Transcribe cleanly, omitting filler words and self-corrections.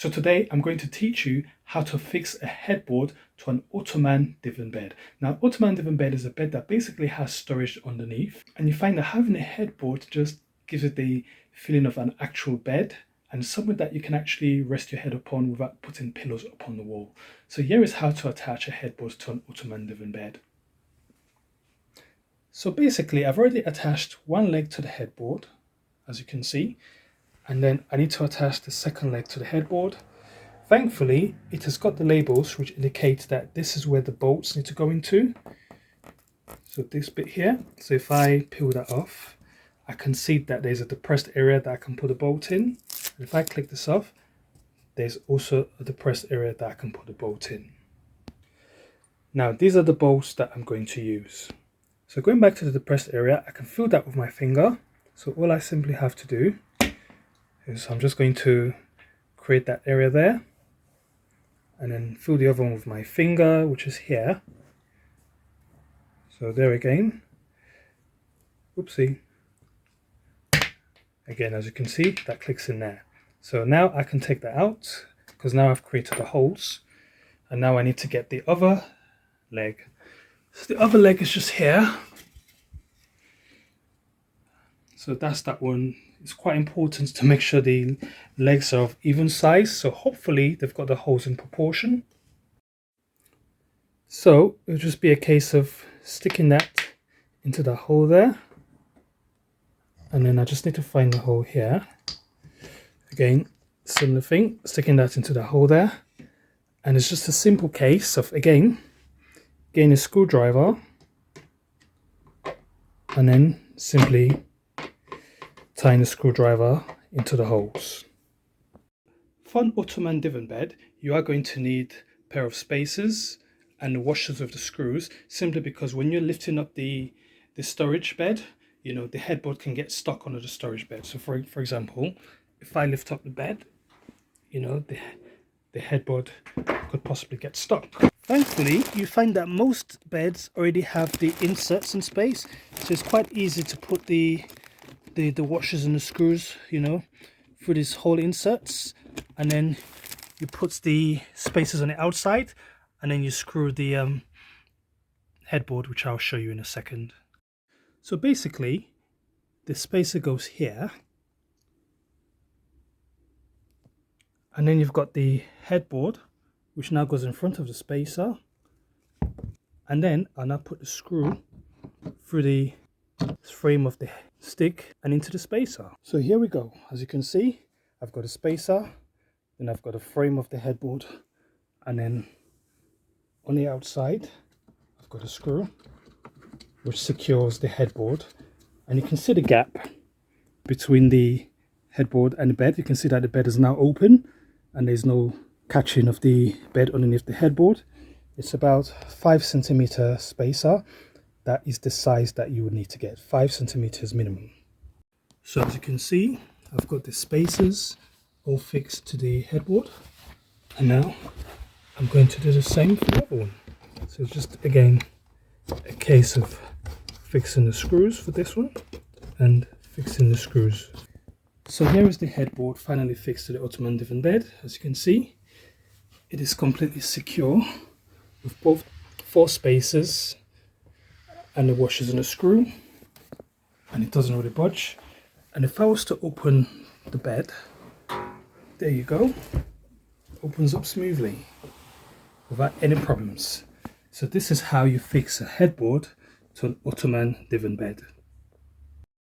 So today I'm going to teach you how to fix a headboard to an Ottoman divan bed. Now, Ottoman divan bed is a bed that basically has storage underneath, and you find that having a headboard just gives it the feeling of an actual bed and something that you can actually rest your head upon without putting pillows upon the wall. So here is how to attach a headboard to an Ottoman divan bed. So basically I've already attached one leg to the headboard, as you can see, and then I need to attach the second leg to the headboard. Thankfully, it has got the labels which indicate that this is where the bolts need to go into. So this bit here, so if I peel that off, I can see that there's a depressed area that I can put a bolt in. And if I click this off, there's also a depressed area that I can put a bolt in. Now, these are the bolts that I'm going to use. So going back to the depressed area, I can feel that with my finger. So all I simply have to do is I'm just going to create that area there and then feel the other one with my finger, which is here. So there again. Oopsie. Again, as you can see, that clicks in there. So now I can take that out because now I've created the holes, and now I need to get the other leg. So the other leg is just here. So that's that one. It's quite important to make sure the legs are of even size. So hopefully they've got the holes in proportion. So it'll just be a case of sticking that into the hole there. And then I just need to find the hole here. Again, similar thing, sticking that into the hole there. And it's just a simple case of, again, getting a screwdriver and then simply tying the screwdriver into the holes. For an Ottoman divan bed, you are going to need a pair of spacers and the washers with the screws, simply because when you're lifting up the storage bed, you know, the headboard can get stuck under the storage bed. So for example, if I lift up the bed, you know, the headboard could possibly get stuck. Thankfully, you find that most beds already have the inserts in space, so it's quite easy to put the washers and the screws, you know, through these hole inserts, and then you put the spacers on the outside, and then you screw the headboard, which I'll show you in a second. So basically, the spacer goes here, and then you've got the headboard, which now goes in front of the spacer, and then I'll now put the screw through the frame of the stick and into the spacer. So here we go. As you can see, I've got a spacer, then I've got a frame of the headboard, and then on the outside I've got a screw which secures the headboard, and you can see the gap between the headboard and the bed. You can see that the bed is now open and there's no catching of the bed underneath the headboard. It's about 5 centimeter spacer. That is the size that you would need to get, 5 centimeters minimum. So as you can see, I've got the spacers all fixed to the headboard, and now I'm going to do the same for the other one. So it's just, again, a case of fixing the screws for this one and fixing the screws. So here is the headboard finally fixed to the Ottoman divan bed. As you can see, it is completely secure with both 4 spacers and the washers and the screw, and it doesn't really budge. And if I was to open the bed, there you go, opens up smoothly without any problems. So this is how you fix a headboard to an Ottoman divan bed.